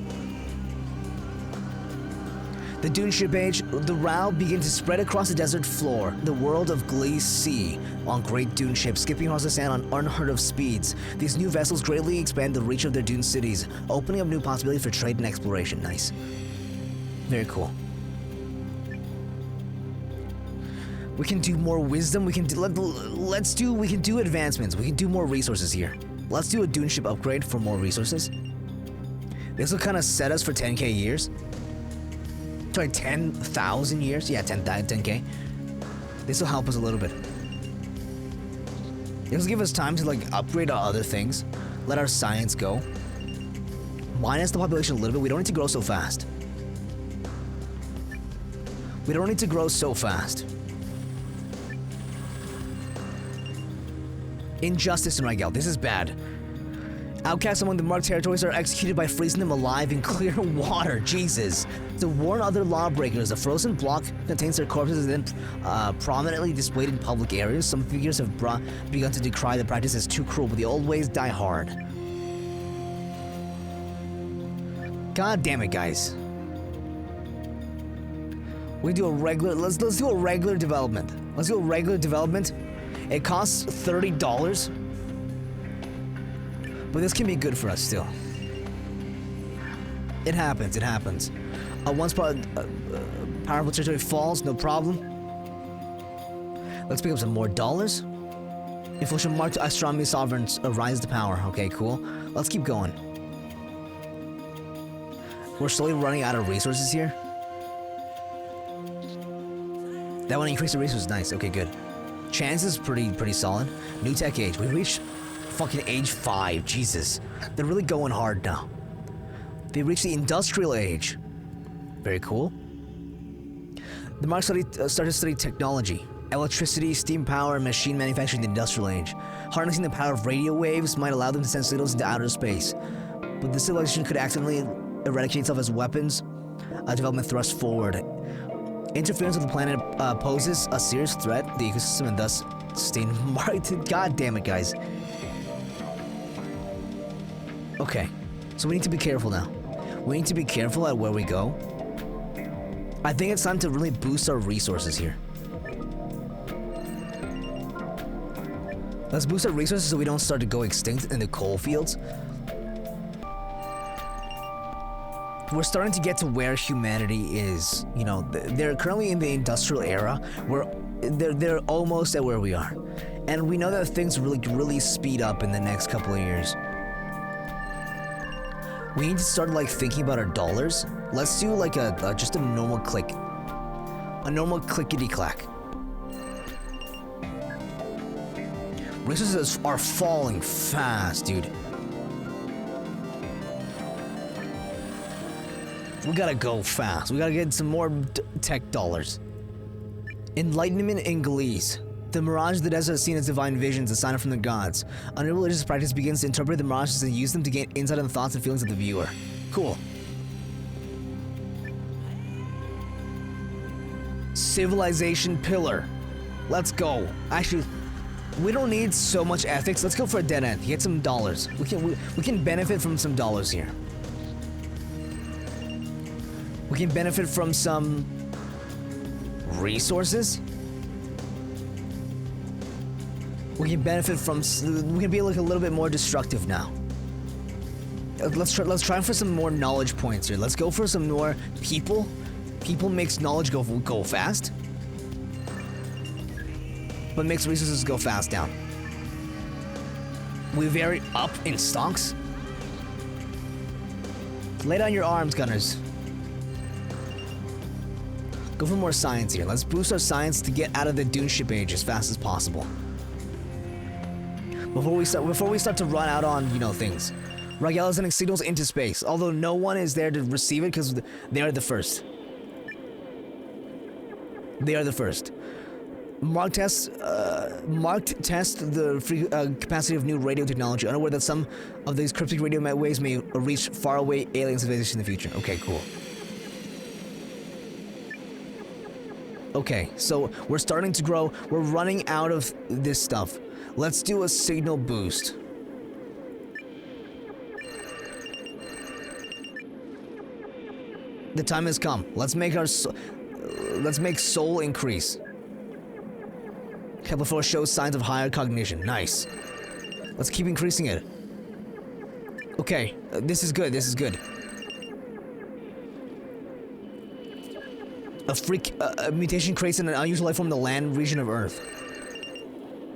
The Dune Ship Age, the route begins to spread across the desert floor, the world of Glaze Sea, on great dune ships, skipping across the sand on unheard of speeds. These new vessels greatly expand the reach of their dune cities, opening up new possibilities for trade and exploration. Nice. Very cool. We can do more wisdom. We can do advancements. We can do more resources here. Let's do a dune ship upgrade for more resources. This will kind of set us for 10k years. Sorry, 10,000 years? Yeah, 10k. This will help us a little bit. This will give us time to like upgrade our other things. Let our science go. Minus the population a little bit. We don't need to grow so fast. We don't need to grow so fast. Injustice in Rigel. This is bad. Outcasts among the marked territories are executed by freezing them alive in clear water. Jesus. To warn other lawbreakers, a frozen block contains their corpses and then prominently displayed in public areas. Some figures have begun to decry the practice as too cruel, but the old ways die hard. God damn it, guys. We do a regular. Let's do a regular development. Let's do a regular development. It costs $30, but this can be good for us still. It happens. It happens. Once powerful territory falls, no problem. Let's pick up some more dollars. Inflation marked astronomy sovereigns rise to power. Okay, cool. Let's keep going. We're slowly running out of resources here. That one increased the resources. Nice. Okay, good. Chance is pretty solid. New tech age. We reached fucking age 5. Jesus. They're really going hard now. They reached the industrial age. Very cool. The Mark started to study technology. Electricity, steam power, and machine manufacturing in the industrial age. Harnessing the power of radio waves might allow them to send signals into outer space. But the civilization could accidentally eradicate itself as weapons. Development thrust forward. Interference with the planet poses a serious threat to the ecosystem and thus sustain marked. God damn it, guys. Okay, so we need to be careful now. We need to be careful at where we go. I think it's time to really boost our resources here. Let's boost our resources so we don't start to go extinct in the coal fields. We're starting to get to where humanity is. You know, they're currently in the industrial era where they're almost at where we are. And we know that things really speed up in the next couple of years. We need to start like thinking about our dollars. Let's do like just a normal click. A normal clickety-clack. Resources are falling fast, dude. We gotta go fast. We gotta get some more tech dollars. Enlightenment in Glees. The mirage of the desert is seen as divine visions, a sign from the gods. A new religious practice begins to interpret the mirages and use them to gain insight on the thoughts and feelings of the viewer. Cool. Civilization pillar. Let's go. Actually, we don't need so much ethics. Let's go for a dead end. Get some dollars. We can benefit from some dollars here. We can benefit from some resources. We can benefit from. We can be like a little bit more destructive now. Let's try for some more knowledge points here. Let's go for some more people. People makes knowledge go fast, but makes resources go fast down. We vary up in stocks. Lay down your arms, gunners. Go for more science here. Let's boost our science to get out of the Dune Ship Age as fast as possible. Before we start to run out on, things. Raguel is sending signals into space, although no one is there to receive it because they are the first. They are the first. Marked test the free capacity of new radio technology, unaware that some of these cryptic radio waves may reach faraway alien civilization in the future. Okay, cool. Okay, so we're starting to grow. We're running out of this stuff. Let's do a signal boost. The time has come. Let's make soul increase. Kepler 4 shows signs of higher cognition. Nice. Let's keep increasing it. Okay, this is good. This is good. A mutation creates an unusual life form in the land region of Earth.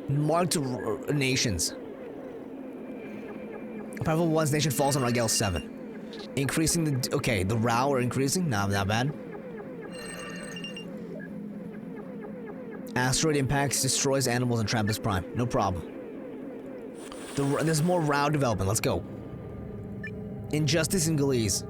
Marked nations. A powerful one's nation falls on Raguel 7. Increasing the... Okay, the Rao are increasing. Not bad. Asteroid impacts, destroys animals in Trappist Prime. No problem. There's more Rao development. Let's go. Injustice in Galiz.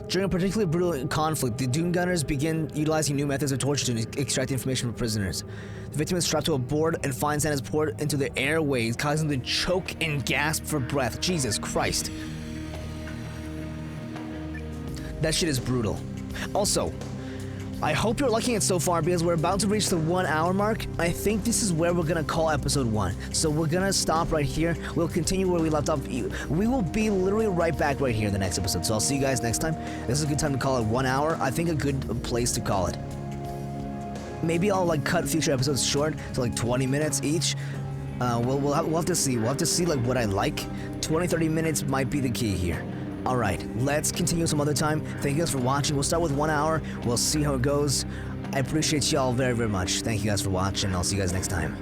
During a particularly brutal conflict, the Dune Gunners begin utilizing new methods of torture to extract information from prisoners. The victim is strapped to a board and fine sand is poured into the airways, causing them to choke and gasp for breath. Jesus Christ. That shit is brutal. Also, I hope you're liking it so far because we're about to reach the 1 hour mark. I think this is where we're gonna call episode 1. So we're gonna stop right here. We'll continue where we left off. We will be literally right back right here in the next episode. So I'll see you guys next time. This is a good time to call it 1 hour. I think a good place to call it. Maybe I'll cut future episodes short to 20 minutes each. We'll have to see. We'll have to see what I like. 20-30 minutes might be the key here. Alright, let's continue some other time. Thank you guys for watching. We'll start with 1 hour. We'll see how it goes. I appreciate y'all very, very much. Thank you guys for watching. I'll see you guys next time.